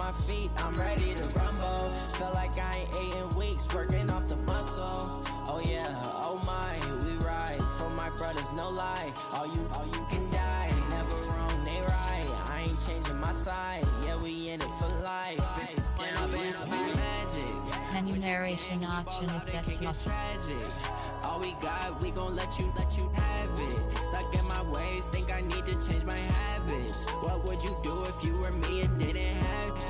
my feet, I'm ready to rumble. Feel like I ain't ate in weeks, working off the muscle. Oh yeah, oh my, we ride. For my brothers, no lie. All you can die. Never wrong, they right. I ain't changing my side. Yeah, we in it for life. When I've been magic. Menu narration option is set to tragic. All we got, we gon' let you have it. Stuck in my ways, think I need to change my habits. What would you do if you were me and didn't have it?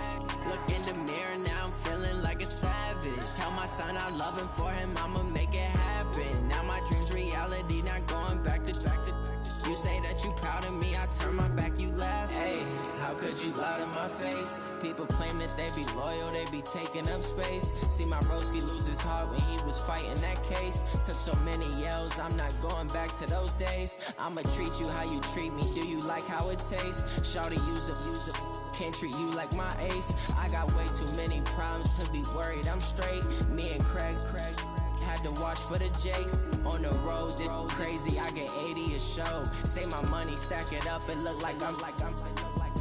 Look in the mirror, now I'm feeling like a savage. Tell my son I love him, for him I'ma make it happen. Now my dream's reality, not going back to. You say that you proud of me, I turn my back, you laugh. Hey, how could you lie to my face? People claim that they be loyal, they be taking up space. See my broski lose his heart when he was fighting that case. Took so many yells, I'm not going back to those days. I'ma treat you how you treat me, do you like how it tastes? Shawty, use up, can't treat you like my ace. I got way too many problems to be worried, I'm straight. Me and Craig had to watch for the Jakes. On the road, this crazy, I get 80 a show. Say my money, stack it up, it look like I'm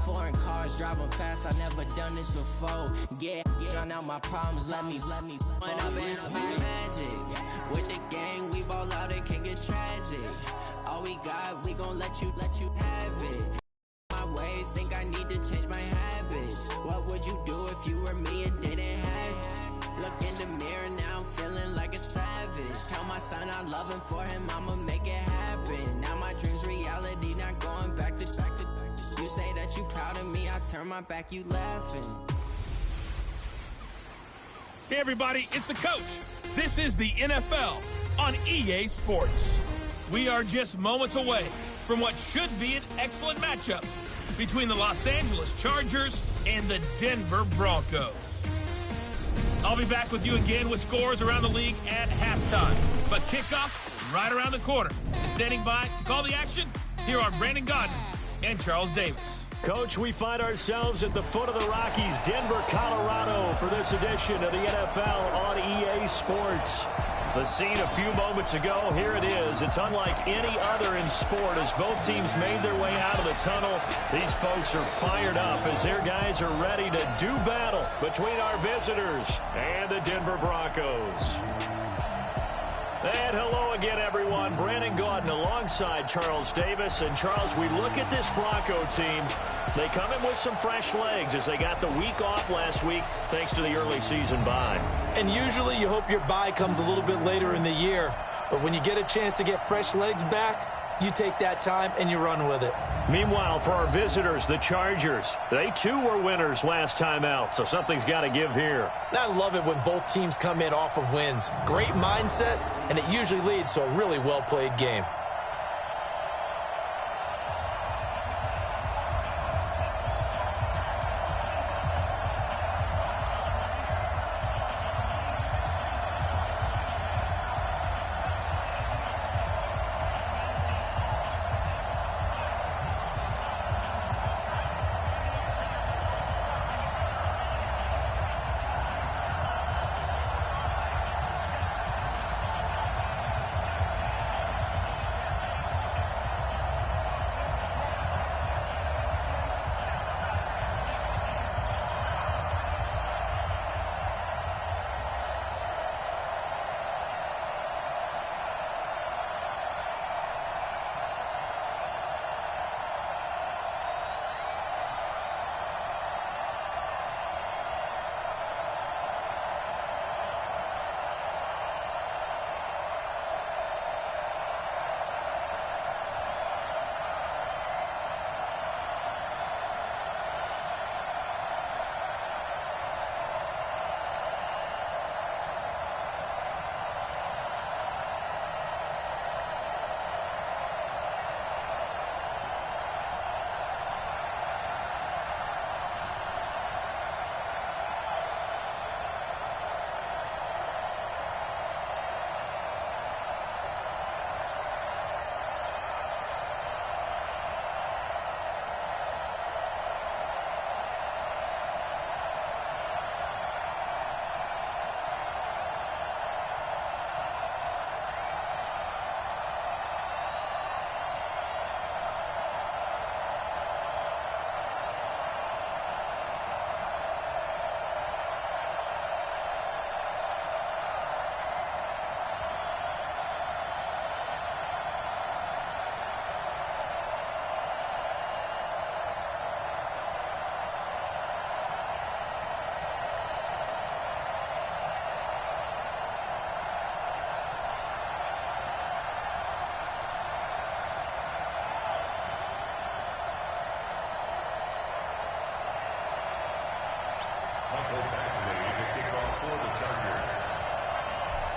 foreign cars, driving fast, I never done this before. Get on out my problems, let me When I've been magic. With the gang, we ball out, it can get tragic. All we got, we gon' let you have it. My ways, think I need to change my habits. What would you do if you were me and didn't have it? Look in the mirror, now I'm feeling like a savage. Tell my son I love him, for him I'ma make it happen. Now my dream's reality, not going back to. You say that you proud of me, I turn my back, you laughing. Hey everybody, it's the coach. This is the NFL on EA Sports. We are just moments away from what should be an excellent matchup between the Los Angeles Chargers and the Denver Broncos. I'll be back with you again with scores around the league at halftime. But kickoff right around the corner. And standing by to call the action, here are Brandon Gaudin and Charles Davis. Coach, we find ourselves at the foot of the Rockies, Denver, Colorado, for this edition of the NFL on EA Sports. The scene a few moments ago, here it is. It's unlike any other in sport as both teams made their way out of the tunnel. These folks are fired up as their guys are ready to do battle between our visitors and the Denver Broncos. And hello again, everyone. Brandon Gaudin alongside Charles Davis. And, Charles, we look at this Bronco team. They come in with some fresh legs as they got the week off last week thanks to the early season bye. And usually you hope your bye comes a little bit later in the year. But when you get a chance to get fresh legs back, you take that time and you run with it. Meanwhile, for our visitors, the Chargers, they too were winners last time out, so something's got to give here. And I love it when both teams come in off of wins. Great mindsets, and it usually leads to a really well-played game.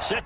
Set.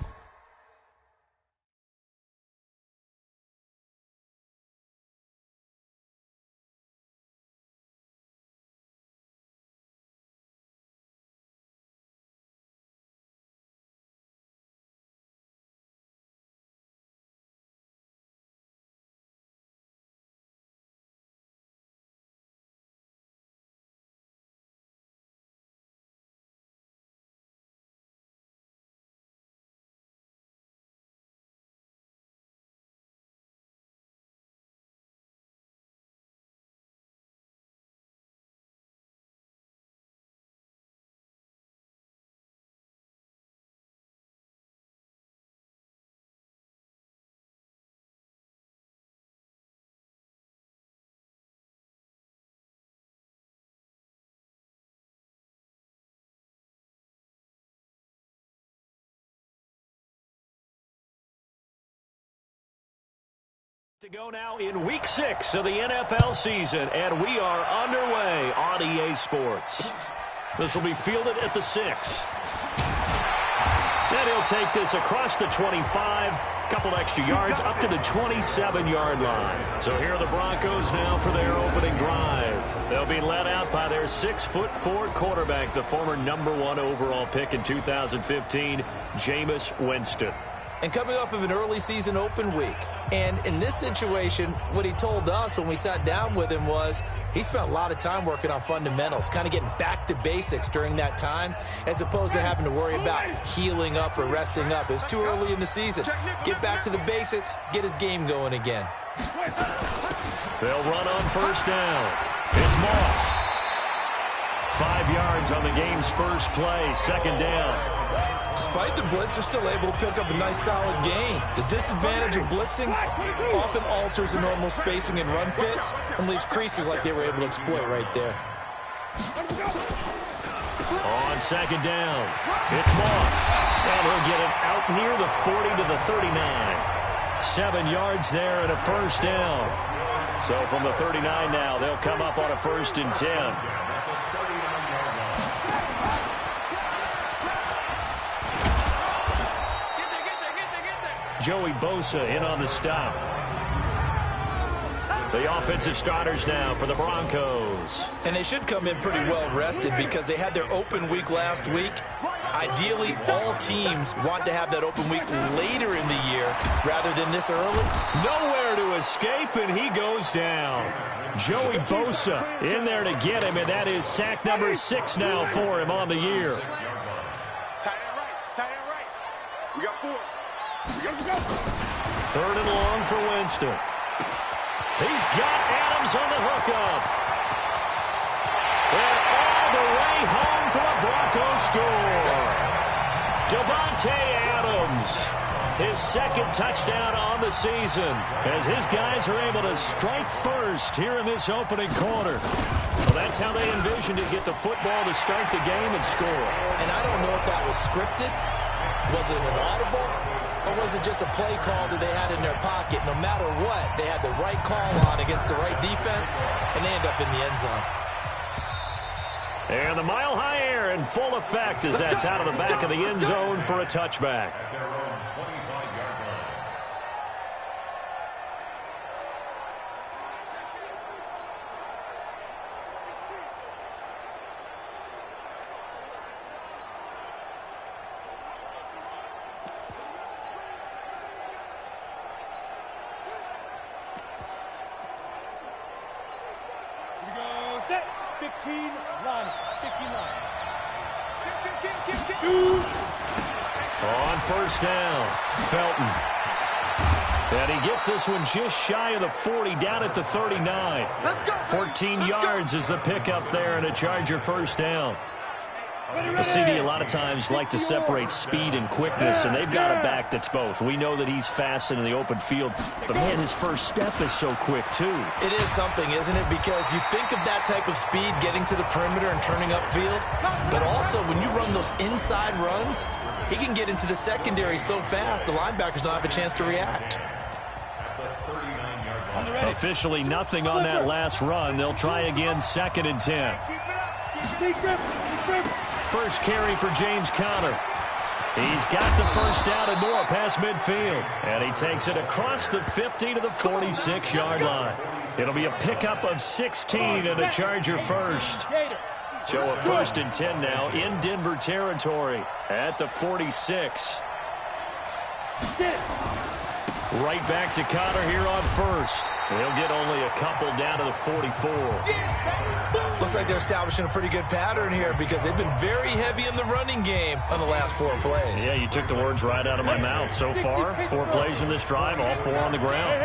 To go now in Week 6 of the NFL season, and we are underway on EA Sports. This will be fielded at the 6. And he'll take this across the 25, couple extra yards, up to the 27-yard line. So here are the Broncos now for their opening drive. They'll be led out by their 6'4" quarterback, the former #1 overall pick in 2015, Jameis Winston. And coming off of an early season open week. And in this situation, what he told us when we sat down with him was he spent a lot of time working on fundamentals, kind of getting back to basics during that time, as opposed to having to worry about healing up or resting up. It's too early in the season. Get back to the basics, get his game going again. They'll run on first down. It's Moss. 5 yards on the game's first play, second down. Despite the blitz, they're still able to pick up a nice, solid gain. The disadvantage of blitzing often alters the normal spacing and run fits and leaves creases like they were able to exploit right there. On second down, it's Moss. And he'll get it out near the 40 to the 39. 7 yards there and a first down. So from the 39 now, they'll come up on a 1st and 10. Joey Bosa in on the stop. The offensive starters now for the Broncos. And they should come in pretty well rested because they had their open week last week. Ideally, all teams want to have that open week later in the year rather than this early. Nowhere to escape, and he goes down. Joey Bosa in there to get him, and that is sack number 6 now for him on the year. Tight end right. We got 4. Third and long for Winston. He's got Adams on the hookup. And all the way home for a Broncos score. Davante Adams, his second touchdown on the season, as his guys are able to strike first here in this opening quarter. Well, that's how they envisioned to get the football to start the game and score. And I don't know if that was scripted. Was it an audible? Or was it just a play call that they had in their pocket? No matter what, they had the right call on against the right defense, and they end up in the end zone. And the mile-high air in full effect as that's out of the back of the end zone for a touchback. On first down, Felton. And he gets this one just shy of the 40, down at the 39. 14 yards is the pickup there and a Charger first down. The CD a lot of times like to separate speed and quickness, and they've got a back that's both. We know that he's fast in the open field, but man, his first step is so quick too. It is something, isn't it? Because you think of that type of speed getting to the perimeter and turning upfield, but also when you run those inside runs, he can get into the secondary so fast the linebackers don't have a chance to react. Officially nothing on that last run. They'll try again, 2nd and 10. First carry for James Conner. He's got the first down and more past midfield. And he takes it across the 50 to the 46-yard line. It'll be a pickup of 16 and a Charger first. So a 1st and 10 now in Denver territory at the 46. Right back to Conner here on first. He'll get only a couple down to the 44. Looks like they're establishing a pretty good pattern here because they've been very heavy in the running game on the last 4 plays. Yeah, you took the words right out of my mouth. So far, 4 plays in this drive, all 4 on the ground.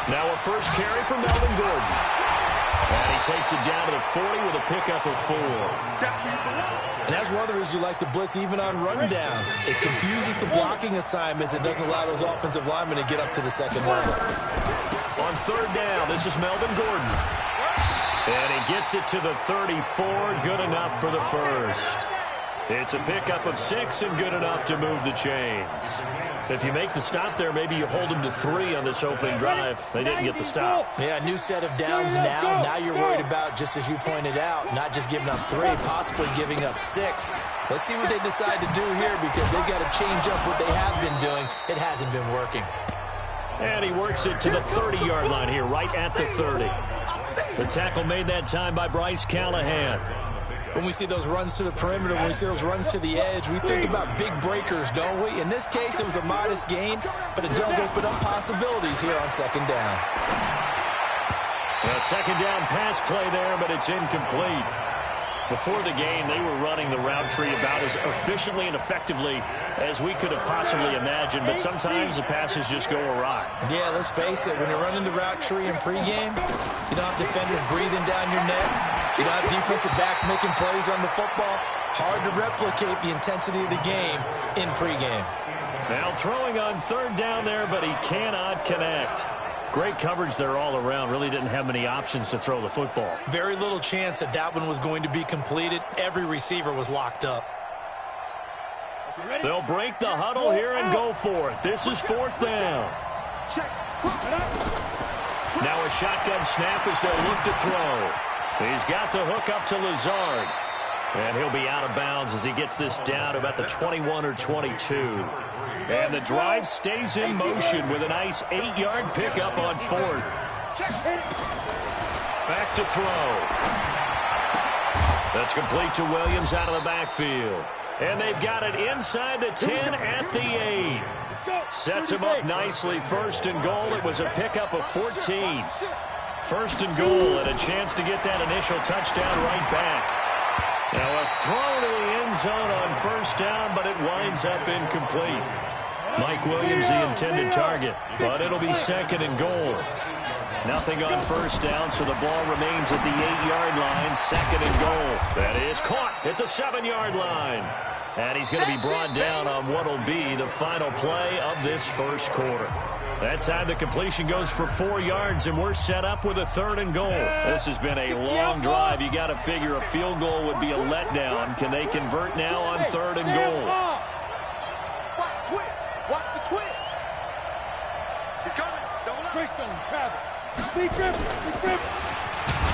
Now a first carry for Melvin Gordon. And he takes it down to the 40 with a pickup of 4. And that's one of the reasons you like to blitz even on run downs. It confuses the blocking assignments. It doesn't allow those offensive linemen to get up to the second level. On 3rd down, this is Melvin Gordon. And he gets it to the 34, good enough for the first. It's a pickup of 6 and good enough to move the chains. If you make the stop there, maybe you hold them to 3 on this opening drive. They didn't get the stop. Yeah, new set of downs now. Now you're worried about, just as you pointed out, not just giving up 3, possibly giving up 6. Let's see what they decide to do here because they've got to change up what they have been doing. It hasn't been working. And he works it to the 30-yard line here, right at the 30. The tackle made that time by Bryce Callahan. When we see those runs to the perimeter, when we see those runs to the edge, we think about big breakers, don't we? In this case, it was a modest gain, but it does open up possibilities here on 2nd down. A 2nd down pass play there, but it's incomplete. Before the game, they were running the route tree about as efficiently and effectively as we could have possibly imagined, but sometimes the passes just go awry. Yeah, let's face it, when you're running the route tree in pregame, you don't have defenders breathing down your neck. You don't have defensive backs making plays on the football. Hard to replicate the intensity of the game in pregame. Now throwing on 3rd down there, but he cannot connect. Great coverage there all around. Really didn't have many options to throw the football. Very little chance that that one was going to be completed. Every receiver was locked up. They'll break the huddle here and go for it. This is 4th down. Now a shotgun snap as they'll look to throw. He's got the hook up to Lazard. And he'll be out of bounds as he gets this down to about the 21 or 22. And the drive stays in motion with a nice 8-yard pickup on 4th. Back to throw. That's complete to Williams out of the backfield. And they've got it inside the 10 at the 8. Sets him up nicely. 1st and goal. It was a pickup of 14. 1st and goal and a chance to get that initial touchdown right back. Now a throw to the end zone on 1st down, but it winds up incomplete. Mike Williams the intended target, but it'll be 2nd and goal. Nothing on 1st down, so the ball remains at the 8-yard line. 2nd and goal. That is caught at the 7-yard line. And he's going to be brought down on what will be the final play of this 1st quarter. That time the completion goes for 4 yards, and we're set up with a 3rd and goal. This has been a long drive. You got to figure a field goal would be a letdown. Can they convert now on 3rd and goal? Watch the twist. Watch the twist. He's coming. Double up.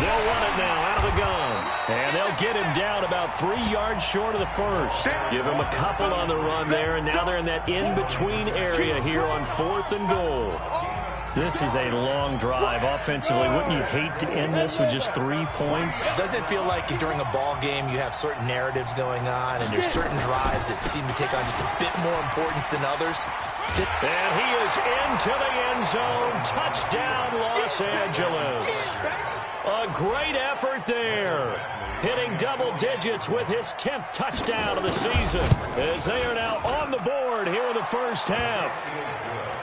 They'll run it now out of the gun. And they'll get him down about 3 yards short of the 1st. Give him a couple on the run there, and now they're in that in-between area here on 4th and goal. This is a long drive offensively. Wouldn't you hate to end this with just 3 points? Doesn't it feel like during a ball game you have certain narratives going on and there's certain drives that seem to take on just a bit more importance than others? And he is into the end zone. Touchdown, Los Angeles. A great effort there. Hitting double digits with his 10th touchdown of the season as they are now on the board here in the 1st half.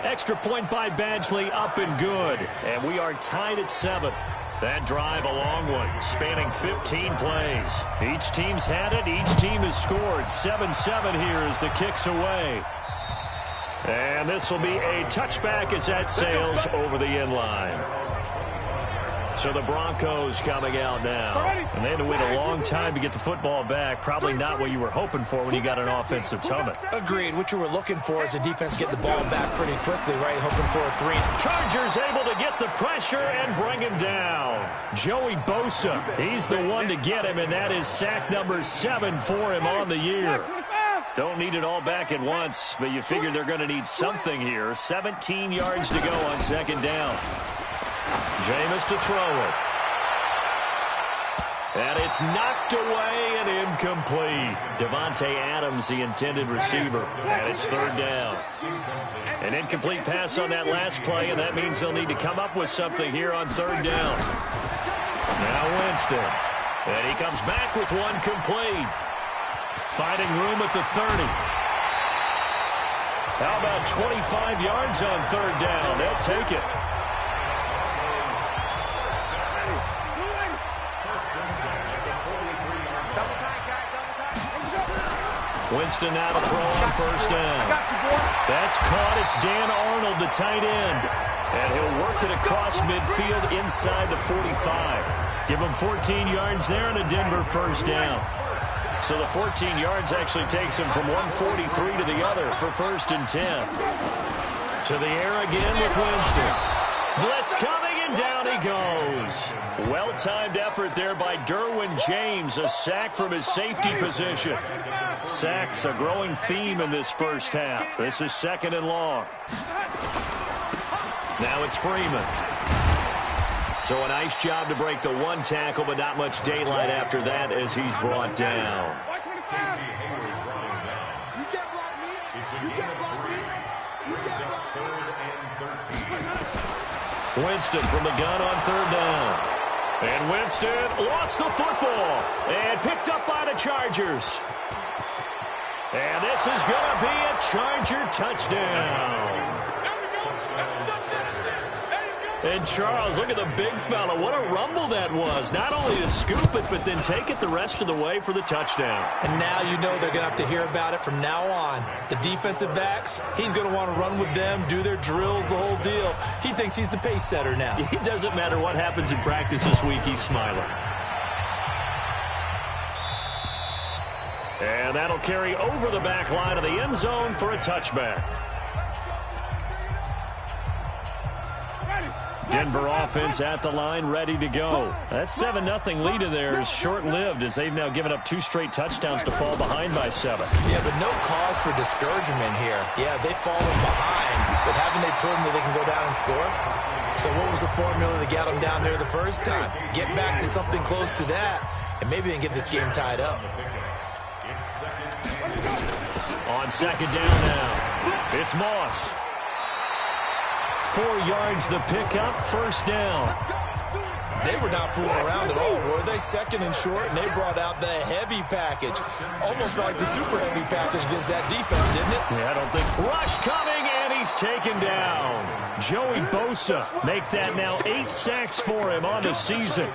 Extra point by Badgley up and good. And we are tied at 7. That drive a long one, spanning 15 plays. Each team's had it. Each team has scored. 7-7 here as the kick's away. And this will be a touchback as that sails over the end line. So the Broncos coming out now. And they had to wait a long time to get the football back. Probably not what you were hoping for when you got an offense that's humming. Agreed. What you were looking for is the defense get the ball back pretty quickly, right? Hoping for a 3. Chargers able to get the pressure and bring him down. Joey Bosa, he's the one to get him, and that is sack number 7 for him on the year. Don't need it all back at once, but you figure they're going to need something here. 17 yards to go on second down. Jameis to throw it. And it's knocked away and incomplete. Devontae Adams, the intended receiver. And it's third down. An incomplete pass on that last play, and that means they'll need to come up with something here on third down. Now Winston. And he comes back with one complete. Finding room at the 30. How about 25 yards on third down? They'll take it. Winston now to throw on first down. That's caught. It's Dan Arnold, the tight end. And he'll work it across midfield inside the 45. Give him 14 yards there and a Denver first down. So the 14 yards actually takes him from 143 to the other for first and 10. To the air again with Winston. Blitz coming, and down he goes. Well-timed effort there by Derwin James. A sack from his safety position. Sacks a growing theme in this first half. This is second and long. Now it's Freeman. So a nice job to break the one tackle, but not much daylight after that as he's brought down. Winston from the gun on third down. And Winston lost the football and picked up by the Chargers. And this is going to be a Charger touchdown. And Charles, look at the big fella. What a rumble that was. Not only to scoop it, but then take it the rest of the way for the touchdown. And now you know they're going to have to hear about it from now on. The defensive backs, he's going to want to run with them, do their drills, the whole deal. He thinks he's the pace setter now. It doesn't matter what happens in practice this week, he's smiling. And that'll carry over the back line of the end zone for a touchback. Denver offense at the line, ready to go. That 7-0 lead of theirs short-lived as they've now given up 2 straight touchdowns to fall behind by 7. Yeah, but no cause for discouragement here. Yeah, they've fallen behind, but haven't they proven that they can go down and score? So what was the formula that got them down there the first time? Get back to something close to that, and maybe they can get this game tied up. On second down now, it's Moss. 4 yards the pickup, first down. They were not fooling around at all, were they? Second and short, and they brought out the heavy package. Almost like the super heavy package against that defense, didn't it? Yeah, I don't think. Rush coming, and he's taken down. Joey Bosa make that now 8 sacks for him on the season.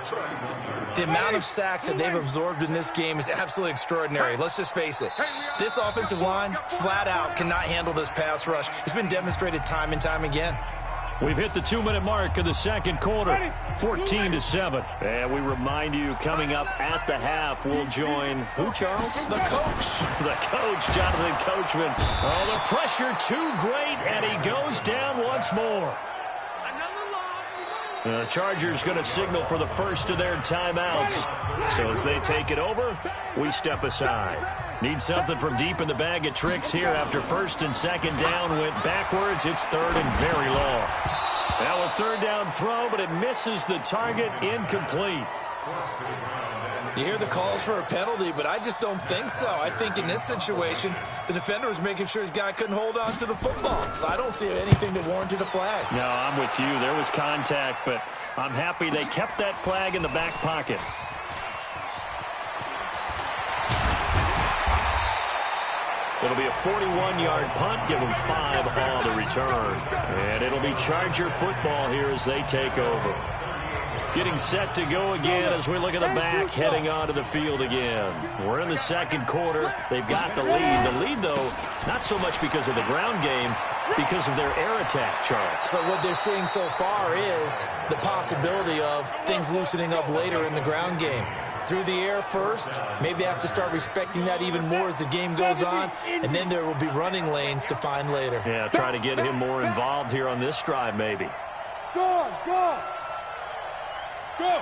The amount of sacks that they've absorbed in this game is absolutely extraordinary. Let's just face it. This offensive line, flat out, cannot handle this pass rush. It's been demonstrated time and time again. We've hit the 2-minute mark of the second quarter, 14-7. And we remind you, coming up at the half, we'll join who, Charles? The coach. The coach, Jonathan Coachman. Oh, the pressure too great, and he goes down once more. The Chargers going to signal for the first of their timeouts. So as they take it over, we step aside. Need something from deep in the bag of tricks here after first and second down went backwards. It's third and very long. Now a third down throw, but it misses the target, incomplete. You hear the calls for a penalty, but I just don't think so. I think in this situation, the defender was making sure his guy couldn't hold on to the football. So I don't see anything that warranted a flag. No, I'm with you. There was contact, but I'm happy they kept that flag in the back pocket. It'll be a 41-yard punt, give them 5 on the return. And it'll be Charger football here as they take over. Getting set to go again as we look at the back, heading onto the field again. We're in the second quarter. They've got the lead. The lead, though, not so much because of the ground game, because of their air attack, Charles. So what they're seeing so far is the possibility of things loosening up later in the ground game. Through the air first, maybe they have to start respecting that even more as the game goes on, and then there will be running lanes to find later. Yeah, try to get him more involved here on this drive, maybe. Go, go. Go!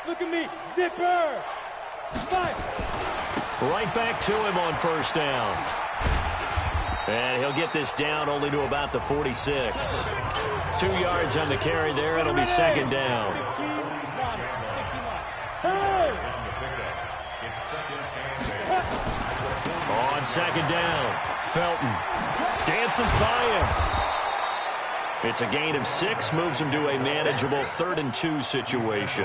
Look at me, zipper! Fight! Right back to him on first down. And he'll get this down only to about the 46. 2 yards on the carry there. It'll be second down. On second down, Felton dances by him. It's a gain of 6, moves him to a manageable 3rd and 2 situation.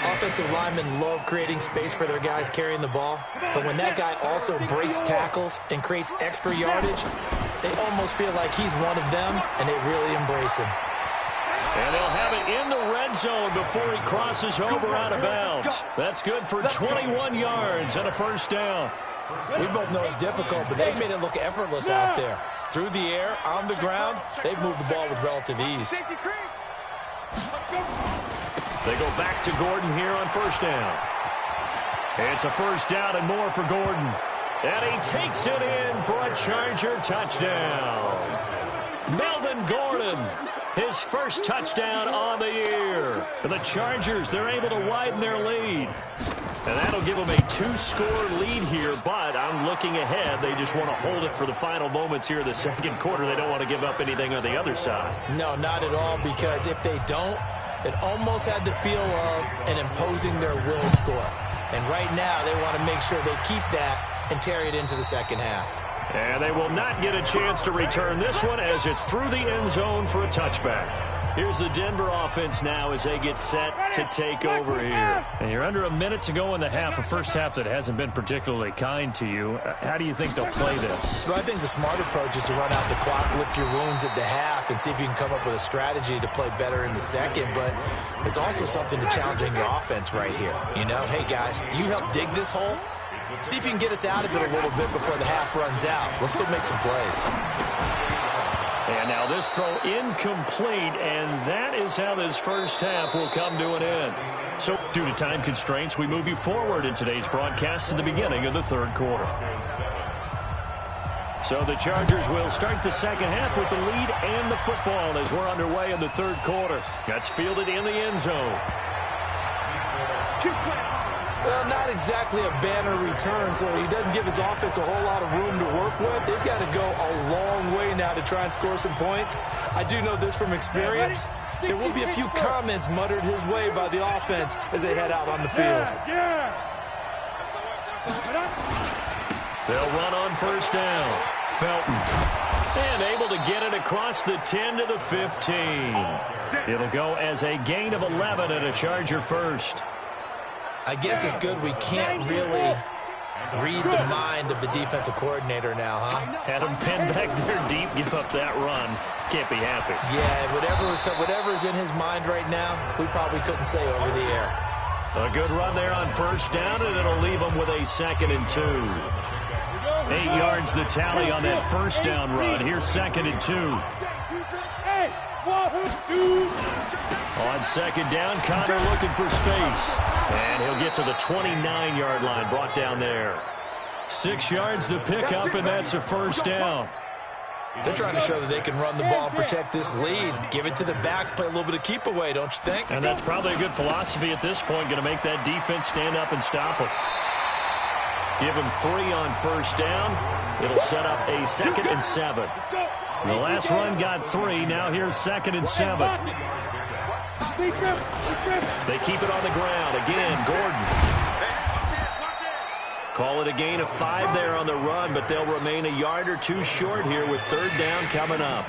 Offensive linemen love creating space for their guys carrying the ball, but when that guy also breaks tackles and creates extra yardage, they almost feel like he's one of them, and they really embrace him. And they'll have it in the red zone before he crosses over out of bounds. That's good for 21 yards and a first down. We both know it's difficult, but they've made it look effortless out there. Through the air, on the ground, they've moved the ball with relative ease. They go back to Gordon here on first down. It's a first down and more for Gordon. And he takes it in for a Charger touchdown. Melvin Gordon, his first touchdown on the year. For the Chargers, they're able to widen their lead. And that'll give them a 2-score lead here, but I'm looking ahead. They just want to hold it for the final moments here of the second quarter. They don't want to give up anything on the other side. No, not at all, because if they don't, it almost had the feel of an imposing their will score. And right now, they want to make sure they keep that and carry it into the second half. And they will not get a chance to return this one as it's through the end zone for a touchback. Here's the Denver offense now as they get set to take over here. And you're under a minute to go in the half, a first half that hasn't been particularly kind to you. How do you think they'll play this? Well, I think the smart approach is to run out the clock, lick your wounds at the half, and see if you can come up with a strategy to play better in the second. But there's also something to challenging your offense right here. You know, hey, guys, you help dig this hole. See if you can get us out of it a little bit before the half runs out. Let's go make some plays. And now this throw incomplete, and that is how this first half will come to an end. So due to time constraints, we move you forward in today's broadcast to the beginning of the third quarter. So the Chargers will start the second half with the lead and the football as we're underway in the third quarter. That's fielded in the end zone. Well, not exactly a banner return, so he doesn't give his offense a whole lot of room to work with. They've got to go a long way now to try and score some points. I do know this from experience. There will be a few comments muttered his way by the offense as they head out on the field. They'll run on first down. Felton. And able to get it across the 10 to the 15. It'll go as a gain of 11 and a Charger first. I guess it's good we can't really read the mind of the defensive coordinator now, huh? Had him pinned back there deep, give up that run. Can't be happy. Yeah, whatever's in his mind right now, we probably couldn't say over the air. A good run there on first down, and it'll leave them with a 2nd and 2. 8 yards the tally on that first down run. Here's 2nd and 2. On second down, Connor looking for space. And he'll get to the 29-yard line, brought down there. 6 yards the pickup, and that's a first down. They're trying to show that they can run the ball and protect this lead. Give it to the backs, play a little bit of keep away, don't you think? And that's probably a good philosophy at this point, going to make that defense stand up and stop them. Give him 3 on first down. It'll set up a 2nd and 7. The last run got 3. Now here's 2nd and 7. They keep it on the ground. Again, Gordon. Call it a gain of 5 there on the run, but they'll remain a yard or 2 short here with third down coming up.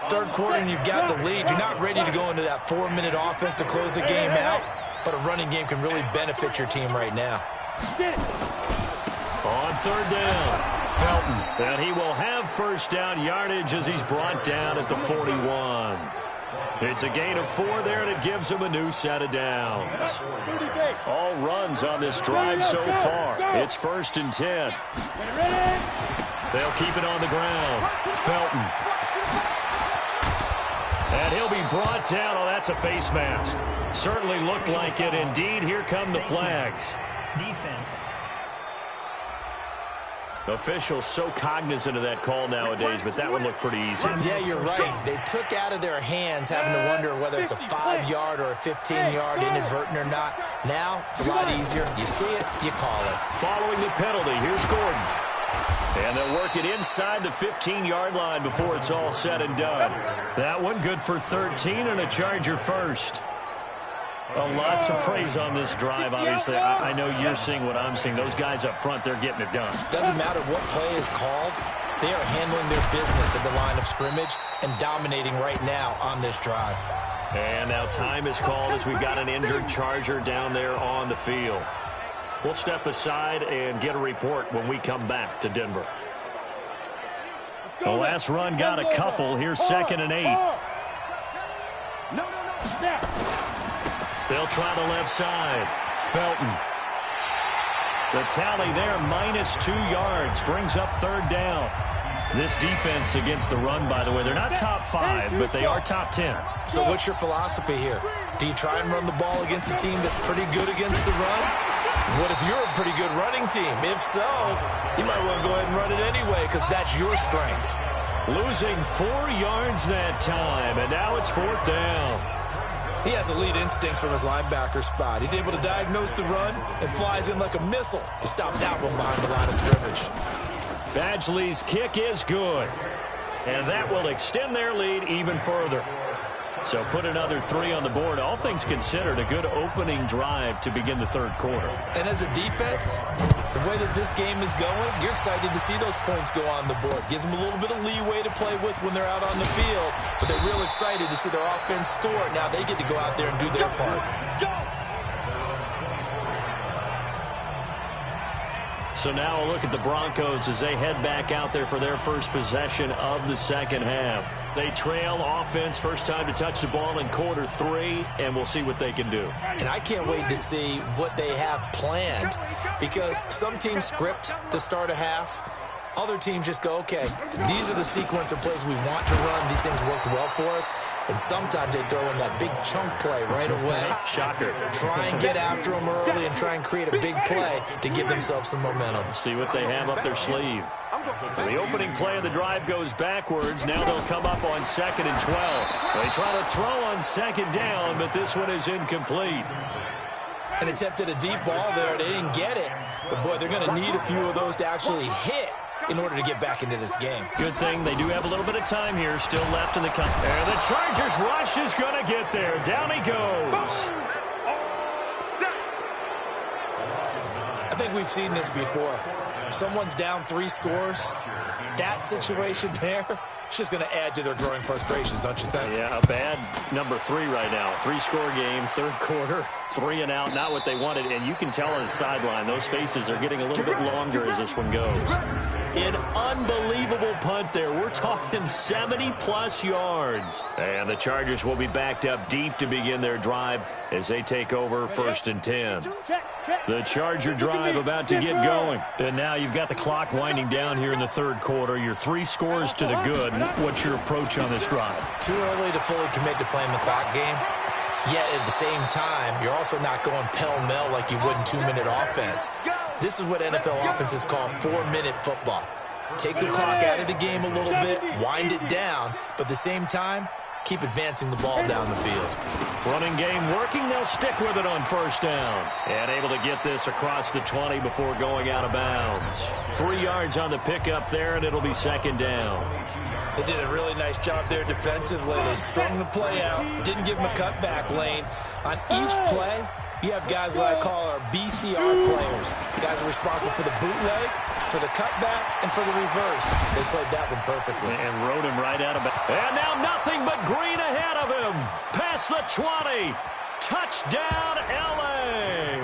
Third quarter and you've got the lead. You're not ready to go into that 4-minute offense to close the game out, but a running game can really benefit your team right now. On third down, Felton. And he will have first down yardage as he's brought down at the 41. It's a gain of 4 there, and it gives him a new set of downs. All runs on this drive so far. It's 1st and 10. They'll keep it on the ground. Felton. And he'll be brought down. Oh, that's a face mask. Certainly looked like it. Indeed, here come the flags. Defense. Officials so cognizant of that call nowadays, but that one looked pretty easy. Yeah, you're right. They took out of their hands having to wonder whether it's a 5-yard or a 15-yard inadvertent or not. Now, it's a lot easier. You see it, you call it. Following the penalty, here's Gordon. And they'll work it inside the 15-yard line before it's all said and done. That one good for 13 and a Charger first. Well, lots of praise on this drive, obviously. I know you're seeing what I'm seeing. Those guys up front, they're getting it done. Doesn't matter what play is called. They are handling their business at the line of scrimmage and dominating right now on this drive. And now time is called as we've got an injured Charger down there on the field. We'll step aside and get a report when we come back to Denver. The last run got a couple. Here's 2nd and 8. They'll try the left side. Felton. The tally there, -2 yards, brings up 3rd down. This defense against the run, by the way, they're not top 5, but they are top 10. So what's your philosophy here? Do you try and run the ball against a team that's pretty good against the run? What if you're a pretty good running team? If so, you might well go ahead and run it anyway because that's your strength. Losing 4 yards that time, and now it's 4th down. He has elite instincts from his linebacker spot. He's able to diagnose the run and flies in like a missile to stop that one behind the line of scrimmage. Badgley's kick is good, and that will extend their lead even further. So put another 3 on the board. All things considered, a good opening drive to begin the 3rd quarter. And as a defense, the way that this game is going, you're excited to see those points go on the board. Gives them a little bit of leeway to play with when they're out on the field, but they're real excited to see their offense score. Now they get to go out there and do their part. So now a look at the Broncos as they head back out there for their first possession of the 2nd half. They trail offense, first time to touch the ball in quarter 3, and we'll see what they can do. And I can't wait to see what they have planned because some teams script to start a half. Other teams just go, okay, these are the sequence of plays we want to run. These things worked well for us. And sometimes they throw in that big chunk play right away. Shocker. Try and get after them early and try and create a big play to give themselves some momentum. See what they have up their sleeve. The opening play of the drive goes backwards. Now they'll come up on 2nd and 12. They try to throw on 2nd down, but this one is incomplete. And attempted a deep ball there. They didn't get it. But, boy, they're going to need a few of those to actually hit in order to get back into this game. Good thing they do have a little bit of time here still left in the country. And the Chargers rush is going to get there. Down he goes. I think we've seen this before. Someone's down 3 scores. That situation there, it's just going to add to their growing frustrations, don't you think? Yeah, a bad number 3 right now. 3-score game, 3rd quarter, 3 and out, not what they wanted. And you can tell on the sideline, those faces are getting a little bit longer as this one goes. An unbelievable punt there. We're talking 70-plus yards. And the Chargers will be backed up deep to begin their drive as they take over 1st and 10. The Charger drive about to get going. And now you've got the clock winding down here in the 3rd quarter. You're 3 scores to the good. What's your approach on this drive? Too early to fully commit to playing the clock game. Yet at the same time, you're also not going pell-mell like you would in 2-minute offense. This is what NFL offenses call 4-minute football. Take the clock out of the game a little bit, wind it down, but at the same time, keep advancing the ball down the field. Running game working. They'll stick with it on 1st down. And able to get this across the 20 before going out of bounds. 3 yards on the pickup there, and it'll be 2nd down. They did a really nice job there defensively. They strung the play out, didn't give them a cutback lane. On each play, you have guys what I call our BCR players. Guys are responsible for the bootleg, for the cutback, and for the reverse. They played that one perfectly. And rode him right out of bounds. And now nothing but green ahead of him. Past the 20. Touchdown, L.A.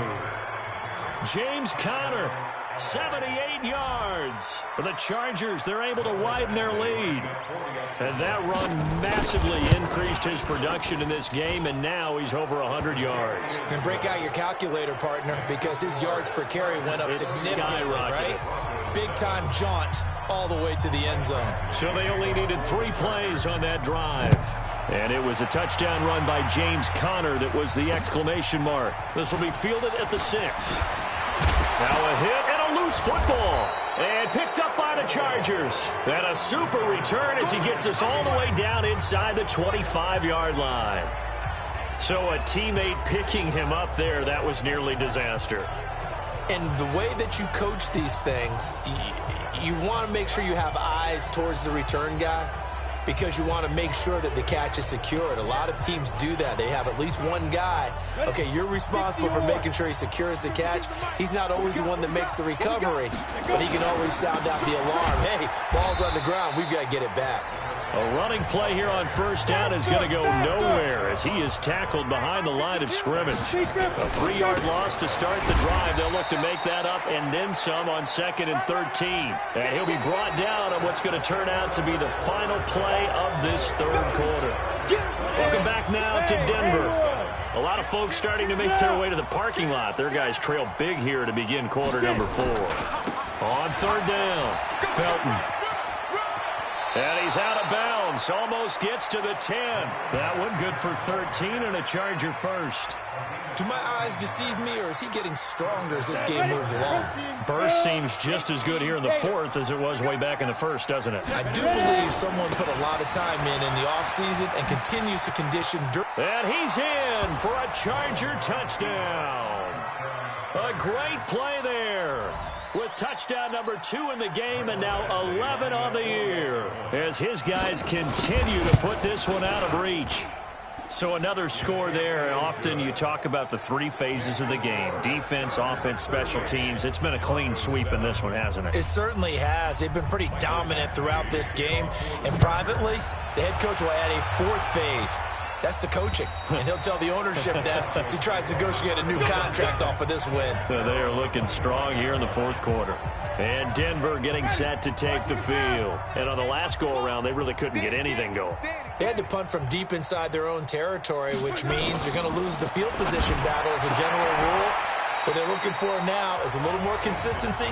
James Conner 78 yards. For the Chargers, they're able to widen their lead. And that run massively increased his production in this game, and now he's over 100 yards. And break out your calculator, partner, because his yards per carry went up significantly, right? Big-time jaunt all the way to the end zone. So they only needed 3 plays on that drive. And it was a touchdown run by James Conner that was the exclamation mark. This will be fielded at the 6. Now a hit and a loose football. And picked up by the Chargers. And a super return as he gets us all the way down inside the 25-yard line. So a teammate picking him up there, that was nearly disaster. And the way that you coach these things, you want to make sure you have eyes towards the return guy, because you want to make sure that the catch is secured. A lot of teams do that. They have at least one guy. Okay, you're responsible for making sure he secures the catch. He's not always the one that makes the recovery, but he can always sound out the alarm. Hey, ball's on the ground. We've got to get it back. A running play here on first down is going to go nowhere as he is tackled behind the line of scrimmage. A 3-yard loss to start the drive. They'll look to make that up and then some on 2nd and 13. And he'll be brought down on what's going to turn out to be the final play of this 3rd quarter. Welcome back now to Denver. A lot of folks starting to make their way to the parking lot. Their guys trail big here to begin quarter number 4. On 3rd down, Felton. And he's out of bounds. Almost gets to the 10. That one good for 13 and a Charger first. Do my eyes deceive me, or is he getting stronger as this game moves along? Burst seems just as good here in the 4th as it was way back in the 1st, doesn't it? I do believe someone put a lot of time in the offseason and continues to condition. And he's in for a Charger touchdown. A great play there, with touchdown number 2 in the game and now 11 on the year, as his guys continue to put this one out of reach. So another score there, and often you talk about the 3 phases of the game: defense, offense, special teams. It's been a clean sweep in this one, hasn't it? It certainly has. They've been pretty dominant throughout this game, and privately, the head coach will add a 4th phase. That's the coaching, and he'll tell the ownership that as he tries to negotiate a new contract off of this win. They are looking strong here in the 4th quarter. And Denver getting set to take the field. And on the last go-around, they really couldn't get anything going. They had to punt from deep inside their own territory, which means they're going to lose the field position battle as a general rule. What they're looking for now is a little more consistency,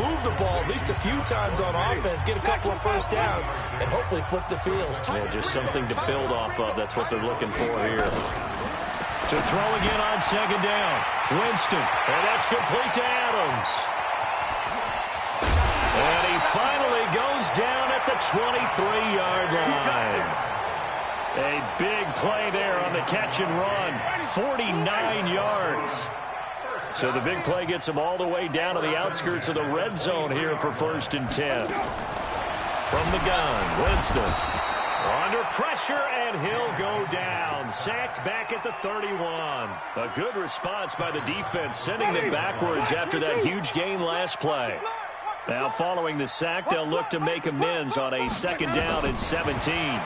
move the ball at least a few times on offense, get a couple of first downs, and hopefully flip the field. Yeah, just something to build off of. That's what they're looking for here. To throw again on 2nd down. Winston, and that's complete to Adams. And he finally goes down at the 23-yard line. A big play there on the catch and run. 49 yards. So the big play gets him all the way down to the outskirts of the red zone here for 1st and 10. From the gun, Winston. Under pressure, and he'll go down. Sacked back at the 31. A good response by the defense, sending them backwards after that huge gain last play. Now following the sack, they'll look to make amends on a 2nd down and 17.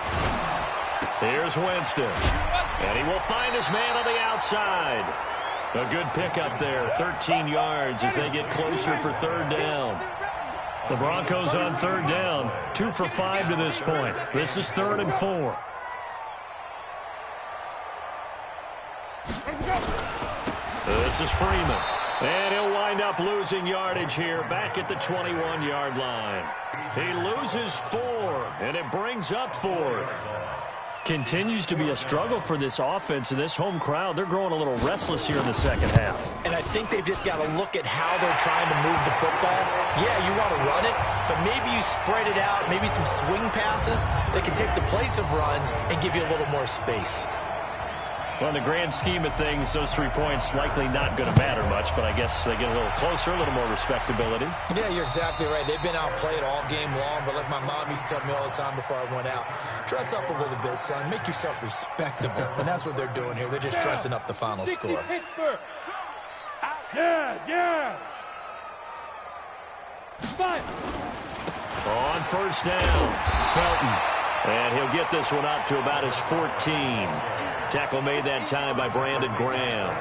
Here's Winston. And he will find his man on the outside. A good pickup there, 13 yards as they get closer for 3rd down. The Broncos on 3rd down, 2 for 5 to this point. This is 3rd and 4. This is Freeman. And he'll wind up losing yardage here back at the 21-yard line. He loses 4, and it brings up 4th. Continues to be a struggle for this offense and this home crowd. They're growing a little restless here in the 2nd half. And I think they've just got to look at how they're trying to move the football. Yeah, you want to run it, but maybe you spread it out, maybe some swing passes that can take the place of runs and give you a little more space. Well, in the grand scheme of things, those 3 points likely not going to matter much, but I guess they get a little closer, a little more respectability. Yeah, you're exactly right. They've been outplayed all game long, but like my mom used to tell me all the time before I went out, dress up a little bit, son. Make yourself respectable. And that's what they're doing here. They're just dressing up the final score. Yes. On 1st down, Felton. And he'll get this one up to about his 14. Tackle made that time by Brandon Graham.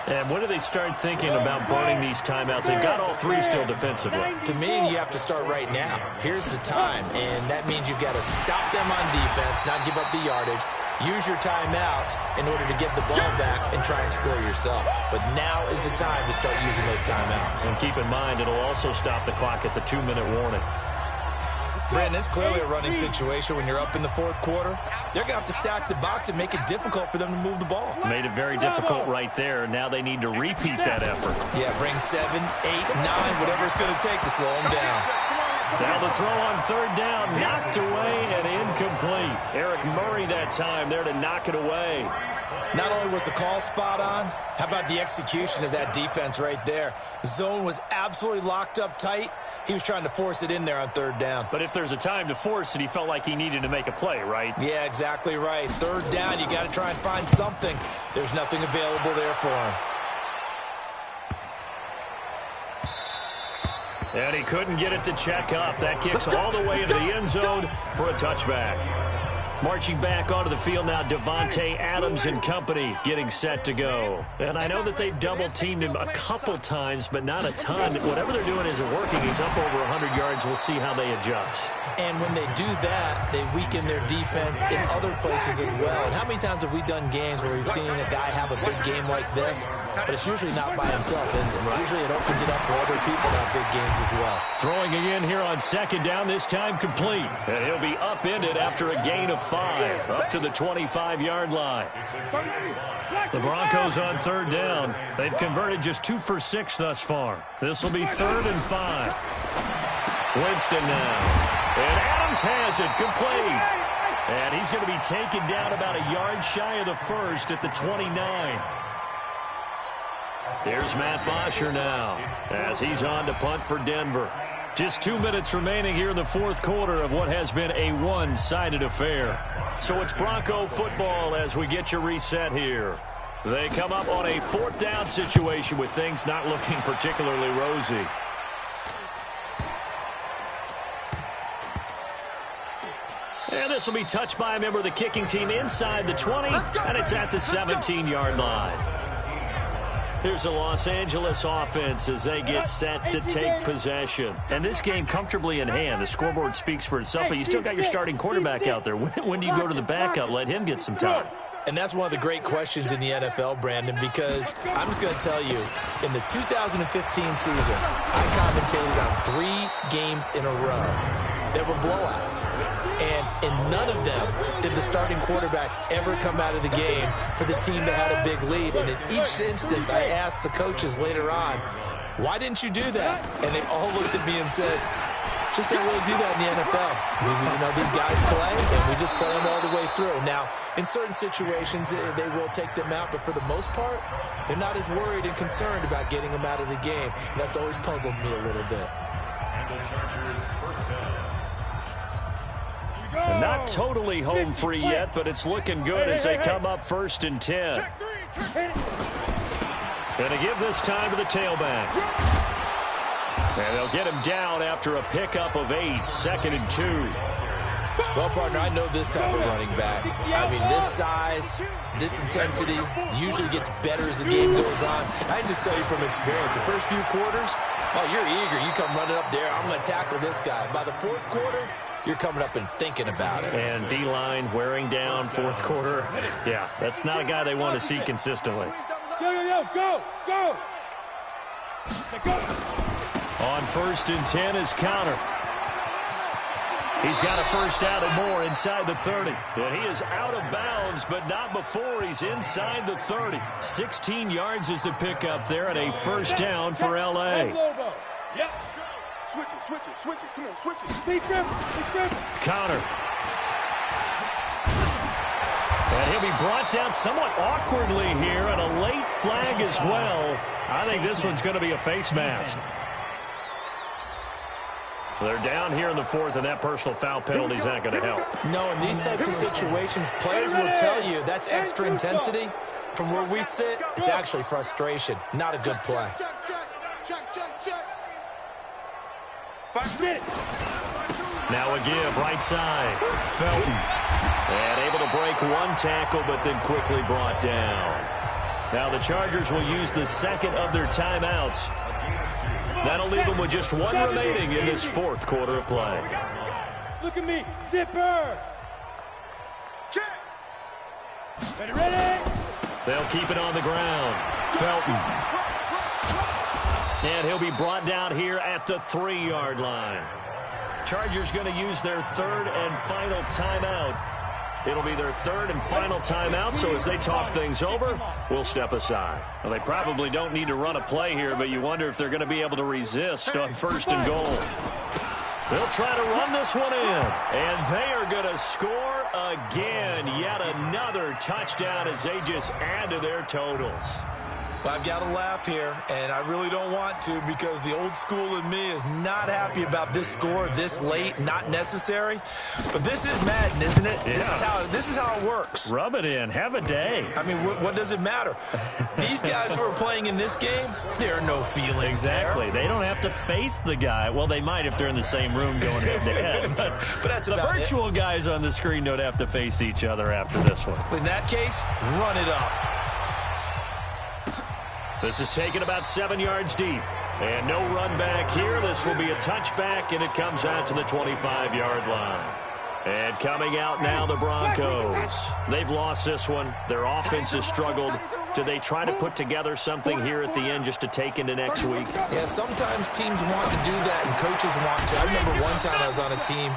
And when do they start thinking about burning these timeouts? They've got all three still defensively. To me, you have to start right now. Here's the time, and that means you've got to stop them on defense, not give up the yardage, use your timeouts in order to get the ball back and try and score yourself. But now is the time to start using those timeouts. And keep in mind, it'll also stop the clock at the 2-minute warning. Brandon, it's clearly a running situation when you're up in the fourth quarter. They're going to have to stack the box and make it difficult for them to move the ball. Made it very difficult right there. Now they need to repeat that effort. Yeah, bring 7, 8, 9, whatever it's going to take to slow them down. Now the throw on third down, knocked away and incomplete. Eric Murray that time there to knock it away. Not only was the call spot on, how about the execution of that defense right there? The zone was absolutely locked up tight. He was trying to force it in there on third down. But if there's a time to force it, he felt like he needed to make a play, right? Yeah, exactly right. Third down, you got to try and find something. There's nothing available there for him. And he couldn't get it to check up. That kicks all the way into the end zone for a touchback. Marching back onto the field now, Devontae Adams and company getting set to go. And I know that they've double-teamed him a couple times, but not a ton. Whatever they're doing isn't working. He's up over 100 yards. We'll see how they adjust. And when they do that, they weaken their defense in other places as well. And how many times have we done games where we've seen a guy have a big game like this, but it's usually not by himself, is it? Right. Usually it opens it up for other people to have big games as well. Throwing again here on second down, this time complete. And he'll be upended after a gain of 5, up to the 25-yard line. The Broncos on third down. They've converted just 2 for 6 thus far. This will be 3rd and 5. Winston now. And Adams has it complete. And he's going to be taken down about a yard shy of the first at the 29. Here's Matt Bosher now as he's on to punt for Denver. Just 2 minutes remaining here in the fourth quarter of what has been a one-sided affair. So it's Bronco football as we get you reset here. They come up on a 4th down situation with things not looking particularly rosy. And this will be touched by a member of the kicking team inside the 20, and it's at the 17-yard line. Here's the Los Angeles offense as they get set to take possession. And this game comfortably in hand. The scoreboard speaks for itself, but you still got your starting quarterback out there. When do you go to the backup? Let him get some time. And that's one of the great questions in the NFL, Brandon, because I'm just going to tell you, in the 2015 season, I commentated on 3 games in a row that were blowouts. And in none of them did the starting quarterback ever come out of the game for the team that had a big lead. And in each instance, I asked the coaches later on, why didn't you do that? And they all looked at me and said, just don't really do that in the NFL. You know, these guys play, and we just play them all the way through. Now, in certain situations, they will take them out, but for the most part, they're not as worried and concerned about getting them out of the game. And that's always puzzled me a little bit. Not totally home free yet, but it's looking good as they come up 1st and 10. Going to give this time to the tailback. And they'll get him down after a pickup of 8, 2nd and 2. Well, partner, I know this type of running back. I mean, this size, this intensity usually gets better as the game goes on. I can just tell you from experience, the first few quarters, oh, you're eager. You come running up there, I'm going to tackle this guy. By the 4th quarter, you're coming up and thinking about it. And D-line wearing down 4th quarter. Yeah, that's not a guy they want to see consistently. Go! On 1st and 10 is Counter. He's got a first down and more inside the 30. And he is out of bounds, but not before he's inside the 30. 16 yards is the pickup there and a first down for L.A. Yep. Switch it. Come on, switch it. Big grip. Counter. And he'll be brought down somewhat awkwardly here, and a late flag as well. I think this one's going to be a face mask. They're down here in the 4th, and that personal foul penalty is not going to help. No, in these types of situations, players will tell you that's extra intensity. From where we sit, it's actually frustration. Not a good play. Check. Now a give, right side. Felton. And able to break one tackle, but then quickly brought down. Now the Chargers will use the second of their timeouts. That'll leave them with just one remaining in this fourth quarter of play. Look at me, zipper. Check. Ready? They'll keep it on the ground. Felton. And he'll be brought down here at the 3-yard line. Chargers going to use their third and final timeout. It'll be their third and final timeout, so as they talk things over, we'll step aside. Well, they probably don't need to run a play here, but you wonder if they're going to be able to resist on 1st and goal. They'll try to run this one in, and they are going to score again. Yet another touchdown as they just add to their totals. I've got to laugh here, and I really don't want to because the old school in me is not happy about this score this late, not necessary. But this is Madden, isn't it? Yeah. This is how it works. Rub it in. Have a day. I mean, what does it matter? These guys who are playing in this game, there are no feelings Exactly. there. They don't have to face the guy. Well, they might if they're in the same room going head-to-head. But that's the about virtual guys on the screen don't have to face each other after this one. In that case, run it up. This is taken about 7 yards deep. And no run back here. This will be a touchback, and it comes out to the 25-yard line. And coming out now, the Broncos. They've lost this one. Their offense has struggled. Do they try to put together something here at the end just to take into next week? Yeah, sometimes teams want to do that, and coaches want to. I remember one time I was on a team,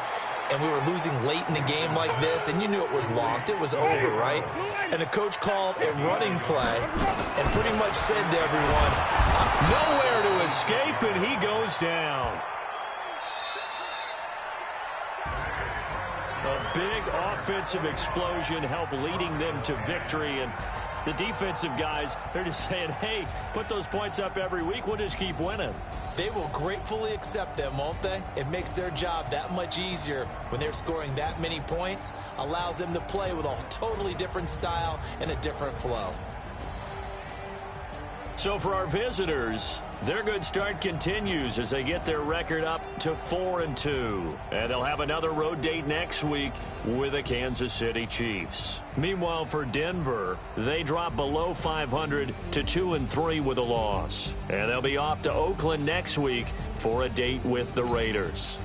and we were losing late in the game like this, and you knew it was lost. It was over, right? And the coach called a running play and pretty much said to everyone, nowhere to escape, and he goes down. A big offensive explosion helped leading them to victory, and the defensive guys, they're just saying, hey, put those points up every week. We'll just keep winning. They will gratefully accept them, won't they? It makes their job that much easier when they're scoring that many points, allows them to play with a totally different style and a different flow. So for our visitors, their good start continues as they get their record up to 4-2. And they'll have another road date next week with the Kansas City Chiefs. Meanwhile, for Denver, they drop below 500 to 2-3 with a loss. And they'll be off to Oakland next week for a date with the Raiders.